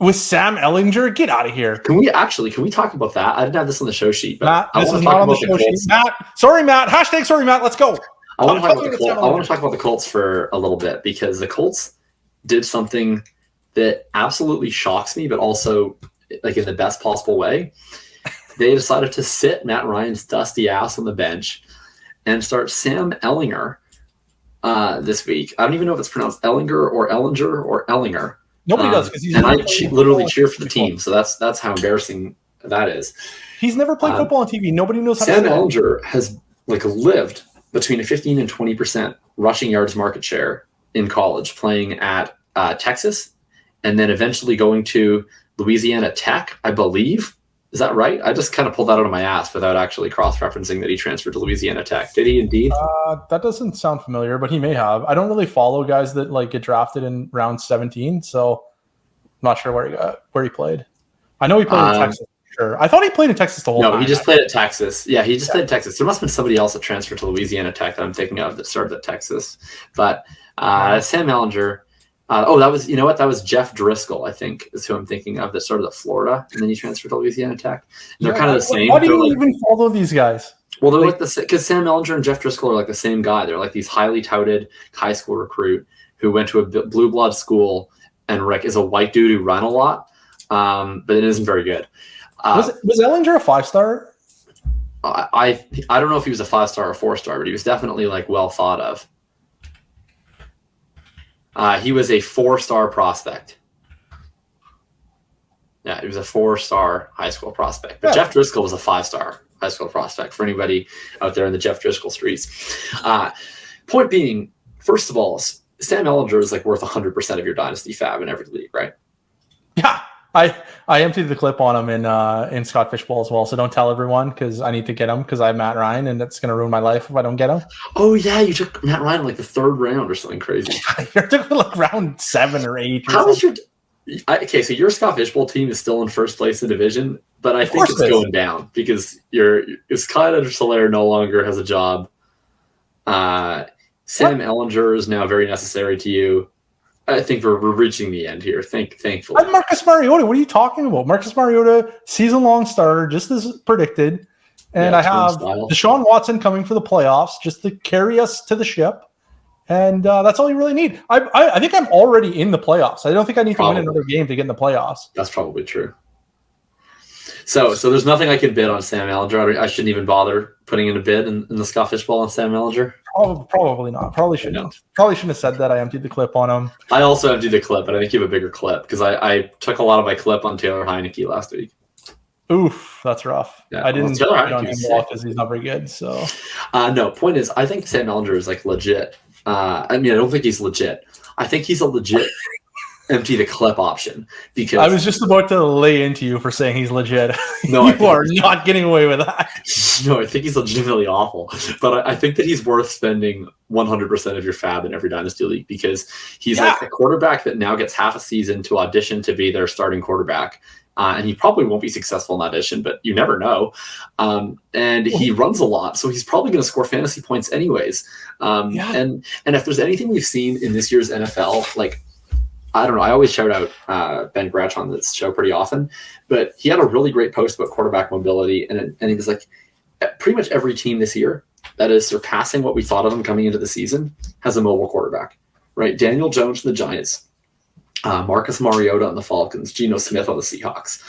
With Sam Ellinger? Get out of here. Can we talk about that? I didn't have this on the show sheet, but Matt, this is not on the show sheet. Matt, sorry, Matt. Hashtag sorry, Matt. Let's go. I want to talk about the Colts for a little bit because the Colts did something that absolutely shocks me, but also like in the best possible way. They decided to sit Matt Ryan's dusty ass on the bench and start Sam Ellinger this week. I don't even know if it's pronounced Ellinger or Ellinger. Nobody does because he's. And I literally cheer for the team, so that's how embarrassing that is. He's never played football on TV. Nobody knows how. Sam Ellinger has lived between a 15 and 20% rushing yards market share in college, playing at Texas, and then eventually going to Louisiana Tech, I believe. Is that right? I just kind of pulled that out of my ass without actually cross-referencing that he transferred to Louisiana Tech. Did he indeed? That doesn't sound familiar, but he may have. I don't really follow guys that get drafted in round 17, so I'm not sure where he played. I know he played in Texas. Sure. I thought he played in Texas the whole time. No, he just played at Texas. Yeah, he just played at Texas. There must have been somebody else that transferred to Louisiana Tech that I'm thinking of that started at Texas. But Sam Ellinger, that was Jeff Driscoll, I think, is who I'm thinking of that started at Florida, and then he transferred to Louisiana Tech. And they're kind of the same. Why do you even follow these guys? Well, they're because Sam Ellinger and Jeff Driscoll are like the same guy. They're like these highly touted high school recruit who went to a blue blood school and is a white dude who ran a lot, but it isn't very good. Was Ellinger a 5-star? I don't know if he was a 5-star or 4-star, but he was definitely well thought of. He was a 4-star prospect. Yeah, he was a 4-star high school prospect. But Jeff Driscoll was a 5-star high school prospect for anybody out there in the Jeff Driscoll streets. Point being, first of all, Sam Ellinger is worth 100% of your dynasty fab in every league, right? Yeah. I emptied the clip on him in Scott Fishbowl as well, so don't tell everyone because I need to get him because I have Matt Ryan and it's going to ruin my life if I don't get him. Oh yeah, you took Matt Ryan the 3rd round or something crazy. You took round 7 or 8. How is your? Okay, so your Scott Fishbowl team is still in first place in division, but I think it's going down because Scott Edwards-Helaire no longer has a job. Sam Ellinger is now very necessary to you. I think we're reaching the end here. Thankfully. I'm Marcus Mariota. What are you talking about? Marcus Mariota, season-long starter, just as predicted. And I have Deshaun Watson coming for the playoffs just to carry us to the ship. And that's all you really need. I think I'm already in the playoffs. I don't think I need to win another game to get in the playoffs. That's probably true. So there's nothing I can bid on Sam Ellinger. I shouldn't even bother putting in a bid in the Scott Fishbowl on Sam Ellinger. Probably not. Probably shouldn't. Probably shouldn't have said that. I emptied the clip on him. I also emptied the clip, but I think you have a bigger clip because I took a lot of my clip on Taylor Heineke last week. Oof, that's rough. Yeah, I didn't put on him because he's not very good. So, no. Point is, I think Sam Ellinger is legit. I don't think he's legit. I think he's a legit empty the clip option because I was just about to lay into you for saying he's legit. No, you are not getting away with that. No, I think he's legitimately awful, but I think that he's worth spending 100% of your fab in every dynasty league because he's a quarterback that now gets half a season to audition to be their starting quarterback. And he probably won't be successful in audition, but you never know. And he runs a lot, so he's probably going to score fantasy points anyways. And if there's anything we've seen in this year's NFL, I don't know. I always shout out Ben Gretsch on this show pretty often, but he had a really great post about quarterback mobility, and he was pretty much every team this year that is surpassing what we thought of them coming into the season has a mobile quarterback, right? Daniel Jones and the Giants, Marcus Mariota on the Falcons, Geno Smith on the Seahawks.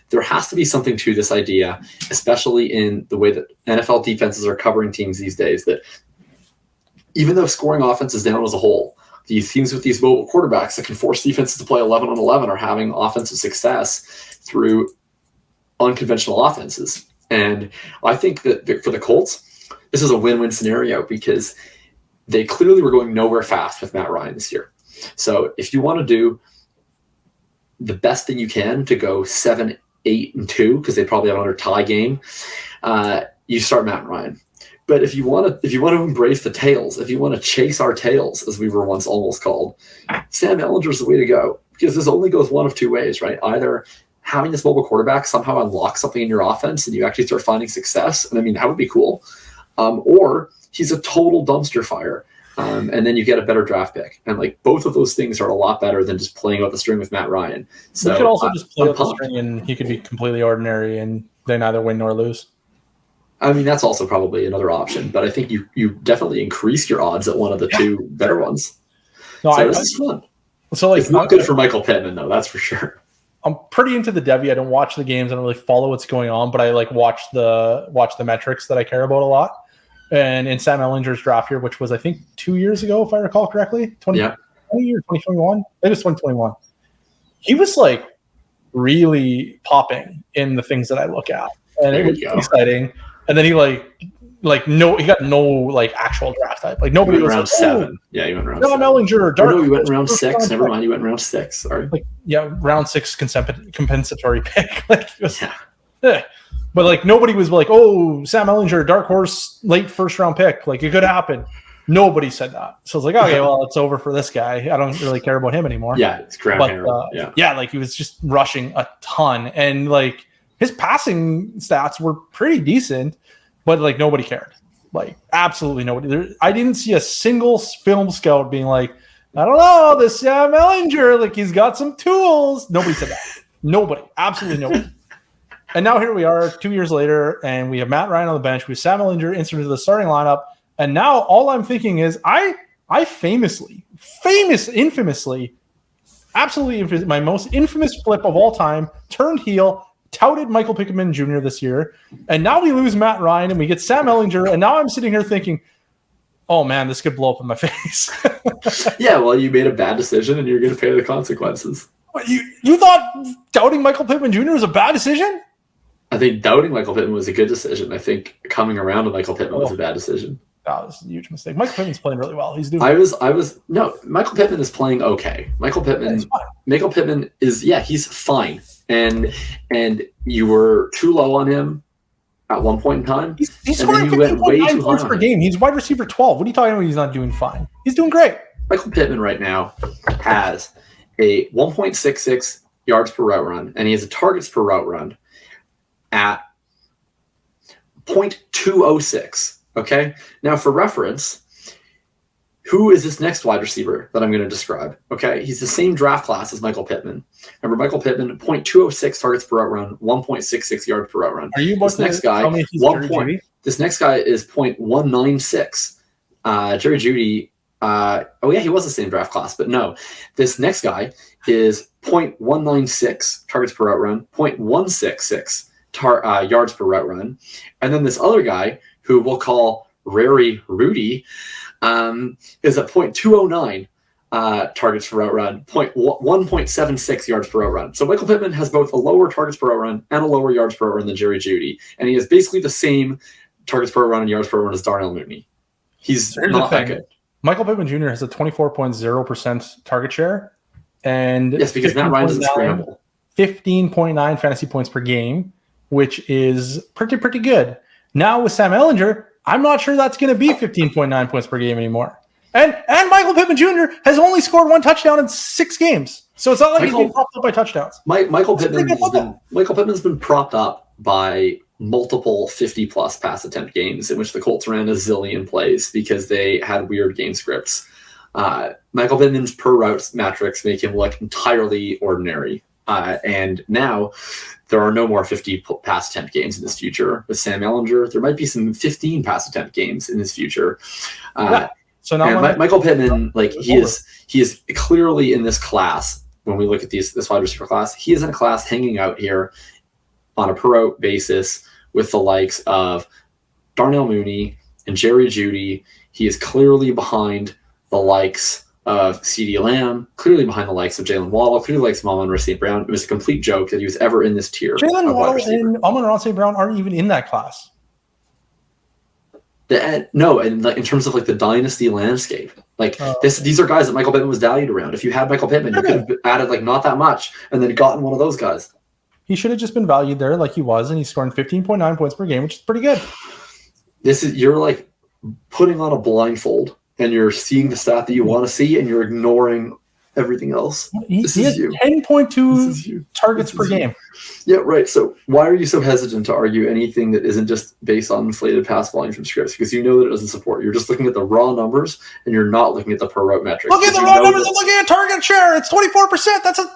There has to be something to this idea, especially in the way that NFL defenses are covering teams these days, that even though scoring offense is down as a whole, these teams with these mobile quarterbacks that can force defenses to play 11 on 11 are having offensive success through unconventional offenses. And I think that for the Colts, this is a win-win scenario because they clearly were going nowhere fast with Matt Ryan this year. So if you want to do the best thing you can to go 7-8-2, because they probably have another tie game, you start Matt Ryan. But if you want to embrace the tails, if you want to chase our tails, as we were once almost called, Sam Ellinger is the way to go because this only goes one of two ways, right? Either having this mobile quarterback somehow unlocks something in your offense and you actually start finding success, and that would be cool, or he's a total dumpster fire. And then you get a better draft pick. And like both of those things are a lot better than just playing out the string with Matt Ryan. So you could also just play out the string and he could be completely ordinary and they neither win nor lose. I mean, that's also probably another option, but I think you definitely increase your odds at one of the two better ones. No, this is fun. So like, it's not good for Michael Pittman, though. That's for sure. I'm pretty into the Devy. I don't watch the games. I don't really follow what's going on, but I like watch the metrics that I care about a lot. And in Sam Ehlinger's draft year, which was I think 2 years ago, if I recall correctly, 2020 or 2021, it was 2021. He was like really popping in the things that I look at, and it was exciting. And then he he got no like actual draft type. Like nobody was around 7. Yeah, he went around 7. Ehlinger, no, he went around 6. Never mind, he went around 6. Sorry. Round 6 compensatory pick. But like nobody was like, oh, Sam Ehlinger, dark horse, late first round pick. Like it could happen. Nobody said that. So I was like, okay, well, it's over for this guy. I don't really care about him anymore. Yeah, it's ground like he was just rushing a ton, and like his passing stats were pretty decent, but like nobody cared. Like absolutely nobody. I didn't see a single film scout being like, I don't know, this Sam Ehlinger, like he's got some tools. Nobody said that. Nobody. Absolutely nobody. And now here we are 2 years later, and we have Matt Ryan on the bench. We have Sam Ehlinger inserted into the starting lineup. And now all I'm thinking is I infamously, absolutely my most infamous flip of all time, turned heel, touted Michael Pittman Jr. this year, and now we lose Matt Ryan and we get Sam Ehlinger, and now I'm sitting here thinking, oh man, this could blow up in my face. Yeah, well, you made a bad decision and you're going to pay the consequences. You thought doubting Michael Pittman Jr. was a bad decision? I think doubting Michael Pittman was a good decision. I think coming around to Michael Pittman was a bad decision. That was a huge mistake. Michael Pittman's playing really well. He's doing. Michael Pittman is playing okay. Michael Pittman is he's fine. And you were too low on him at one point in time. He's scoring 15.9 points per game. He's wide receiver 12. What are you talking about? He's not doing fine. He's doing great. Michael Pittman right now has a 1.66 yards per route run, and he has a targets per route run at 0.206. Okay. Now, for reference, who is this next wide receiver that I'm going to describe? Okay. He's the same draft class as Michael Pittman. Remember, Michael Pittman, 0.206 targets per route run, 1.66 yards per route run. Are you this next guy? This next guy is 0.196. Jerry Jeudy. He was the same draft class, but no. This next guy is 0.196 targets per route run, 0.166 yards per route run, and then this other guy, who we'll call Rary Rudy, is at 0.209 targets per route run, 1.76 yards per route run. So Michael Pittman has both a lower targets per route run and a lower yards per route run than Jerry Jeudy, and he has basically the same targets per route run and yards per route run as Darnell Mooney. He's not that good. Michael Pittman Jr. has a 24.0% target share, and yes, because Matt Ryan's in scramble. 15.9 fantasy points per game, which is pretty good. Now with Sam Ehlinger, I'm not sure that's going to be 15.9 points per game anymore. And Michael Pittman Jr. has only scored 1 touchdown in 6 games. So it's not like he's being propped up by touchdowns. Michael Pittman's been propped up by multiple 50-plus pass attempt games in which the Colts ran a zillion plays because they had weird game scripts. Michael Pittman's per route metrics make him look entirely ordinary. And now there are no more 50 pass attempt games in his future. With Sam Ehlinger, there might be some 15 pass attempt games in his future. So now Michael Pittman, he is clearly in this class. When we look at this wide receiver class, he is in a class hanging out here on a per route basis with the likes of Darnell Mooney and Jerry Jeudy. He is clearly behind the likes of CeeDee Lamb, clearly behind the likes of Jalen Waddle, clearly likes of Amon-Ra St. Brown. It was a complete joke that he was ever in this tier. Jalen Waddle and Amon-Ra St. Brown aren't even in that class. No, and in terms of the dynasty landscape, these are guys that Michael Pittman was valued around. If you had Michael Pittman, you could have added not that much and then gotten one of those guys. He should have just been valued there like he was, and he's scoring 15.9 points per game, which is pretty good. You're putting on a blindfold, and you're seeing the stat that you want to see, and you're ignoring everything else. He has 10.2 targets per game. Yeah, right. So why are you so hesitant to argue anything that isn't just based on inflated pass volume from scripts? Because you know that it doesn't support. You're just looking at the raw numbers, and you're not looking at the per route metrics. Look at the raw numbers and looking at target share. It's 24%. That's a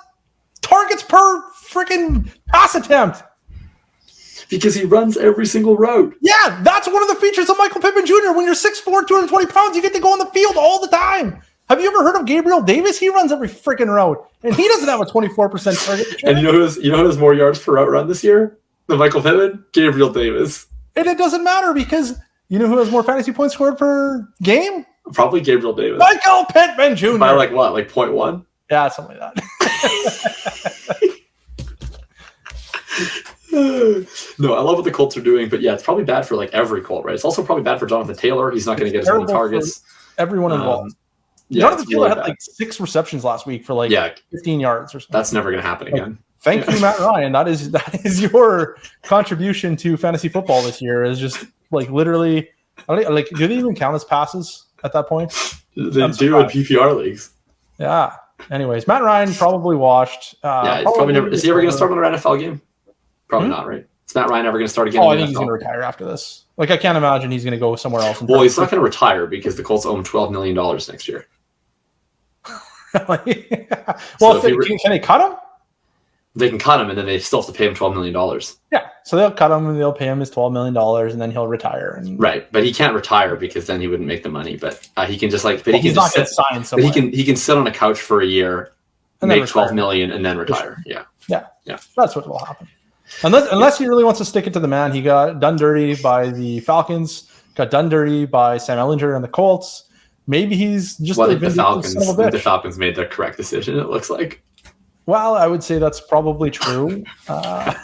targets per freaking pass attempt. Because he runs every single route. Yeah, that's one of the features of Michael Pittman Jr. When you're 6'4", 220 pounds, you get to go on the field all the time. Have you ever heard of Gabriel Davis? He runs every freaking route, and he doesn't have a 24% target share. And you know who has more yards per route run this year than Michael Pittman? Gabriel Davis. And it doesn't matter because you know who has more fantasy points scored per game? Probably Gabriel Davis. Michael Pittman Jr. By like what? Like 0.1? Yeah, something like that. No, I love what the Colts are doing, but yeah, it's probably bad for like every Colt, right? It's also probably bad for Jonathan Taylor. He's not going to get as many targets. Everyone involved. Jonathan Taylor had like 6 receptions last week for like 15 yards or something. That's never going to happen again. Thank you, Matt Ryan. That is your contribution to fantasy football this year. Is just like literally, like, do they even count as passes at that point? They do in PPR leagues. Yeah. Anyways, Matt Ryan probably washed. Probably never. Is he ever going to start another NFL game? Probably not, right? Is Matt Ryan ever going to start again? I think he's going to retire after this. Like, I can't imagine he's going to go somewhere else. Well, he's not going to retire because the Colts owe him $12 million next year. Well, So can they cut him? They can cut him, and then they still have to pay him $12 million. Yeah, so they'll cut him, and they'll pay him his $12 million, and then he'll retire. Right, but he can't retire because then he wouldn't make the money. But he can just like, but he can just sign somewhere. But he can sit on a couch for a year, and make $12 million, and then retire. Sure. Yeah, that's what will happen. Unless he really wants to stick it to the man. He got done dirty by the Falcons, got done dirty by Sam Ehlinger and the Colts. Maybe he's just the Falcons made the correct decision, it looks like. Well, I would say that's probably true. The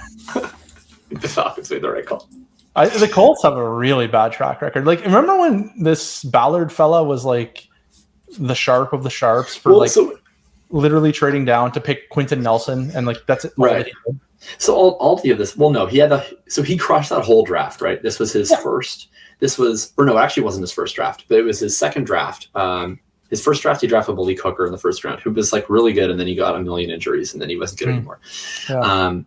Falcons made the right call. The Colts have a really bad track record. Like, remember when this Ballard fella was like the sharp of the sharps for literally trading down to pick Quentin Nelson, and like that's it. Right. So all of this. Well, no, he crushed that whole draft. Right. This was his first. Actually, it wasn't his first draft, but it was his second draft. His first draft, he drafted Malik Hooker in the first round, who was like really good, and then he got a million injuries, and then he wasn't good anymore. Yeah.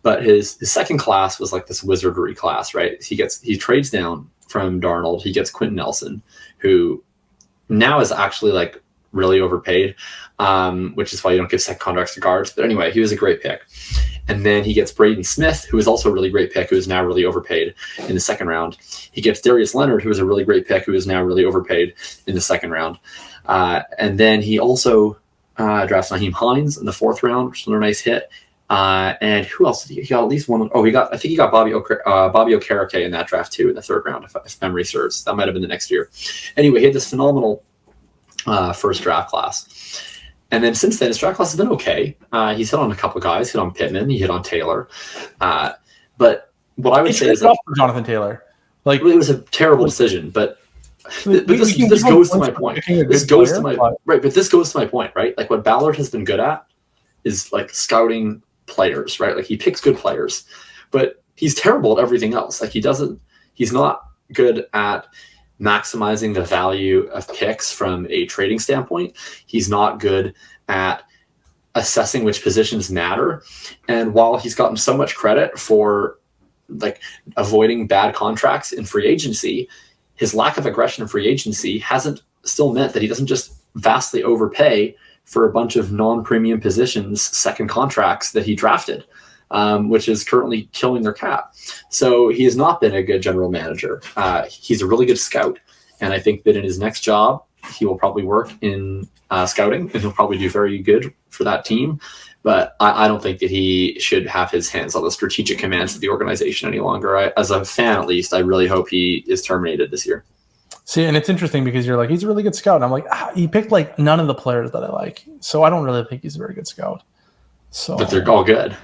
But his second class was like this wizardry class, right? He trades down from Darnold. He gets Quentin Nelson, who now is actually like really overpaid, which is why you don't give second contracts to guards. But anyway, he was a great pick. And then he gets Braden Smith, who is also a really great pick, who is now really overpaid in the second round. He gets Darius Leonard, who is a really great pick, who is now really overpaid in the second round. And then he also drafts Nyheim Hines in the fourth round, which is another nice hit. And who else did he got? At least one. Oh, I think he got Bobby Okereke in that draft too, in the third round, if memory serves. That might have been the next year. Anyway, he had this phenomenal first draft class. And then since then, his draft class has been okay. He's hit on a couple of guys, hit on Pittman, he hit on Taylor. But what I would say is that for Jonathan Taylor, like, it was a terrible decision, but this goes to my point. This goes to my point, right? Like, what Ballard has been good at is like scouting players, right? Like, he picks good players, but he's terrible at everything else. Like, he's not good at maximizing the value of picks from a trading standpoint. He's not good at assessing which positions matter. And while he's gotten so much credit for like avoiding bad contracts in free agency, his lack of aggression in free agency hasn't still meant that he doesn't just vastly overpay for a bunch of non-premium positions, second contracts that he drafted, which is currently killing their cap. So he has not been a good general manager. He's a really good scout. And I think that in his next job, he will probably work in scouting, and he'll probably do very good for that team. But I don't think that he should have his hands on the strategic commands of the organization any longer. As a fan, at least, I really hope he is terminated this year. See, and it's interesting because you're like, he's a really good scout. And I'm like, he picked like none of the players that I like. So I don't really think he's a very good scout. So, but they're all good.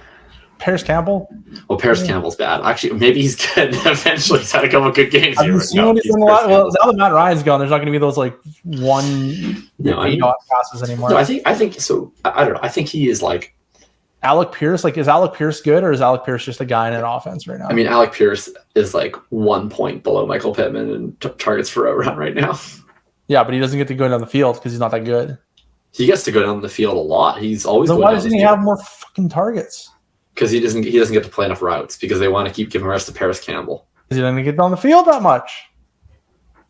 Paris Campbell? Well, Paris Campbell's bad. Actually, maybe he's good. Eventually, he's had a couple of good games here. Well, now that Matt Ryan's gone, there's not going to be those like passes anymore. No, I think so. I don't know. I think he is like Alec Pierce. Like, is Alec Pierce good, or is Alec Pierce just a guy in an offense right now? I mean, Alec Pierce is like 1 point below Michael Pittman in targets for a run right now. Yeah, but he doesn't get to go down the field because he's not that good. He gets to go down the field a lot. He's always. Then why doesn't he have more fucking targets? Because he doesn't get to play enough routes because they want to keep giving rest to Paris Campbell. Because he doesn't get down the field that much.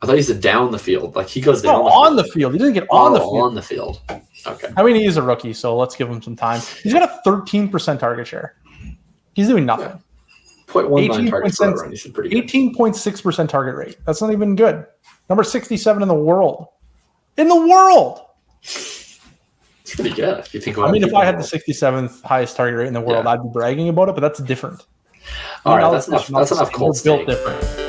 I thought he said down the field. Like he goes down the field. He doesn't get on the field. On the field. Okay. I mean, he is a rookie, so let's give him some time. He's got a 13% target share. He's doing nothing. 0.19 targets per run. He's pretty good. 18.6% target rate. That's not even good. Number 67 in the world. In the world. It's pretty good. If you think about if I had the 67th highest target rate in the world, I'd be bragging about it, but that's different. All right, that's enough. That's enough Colts. Built different.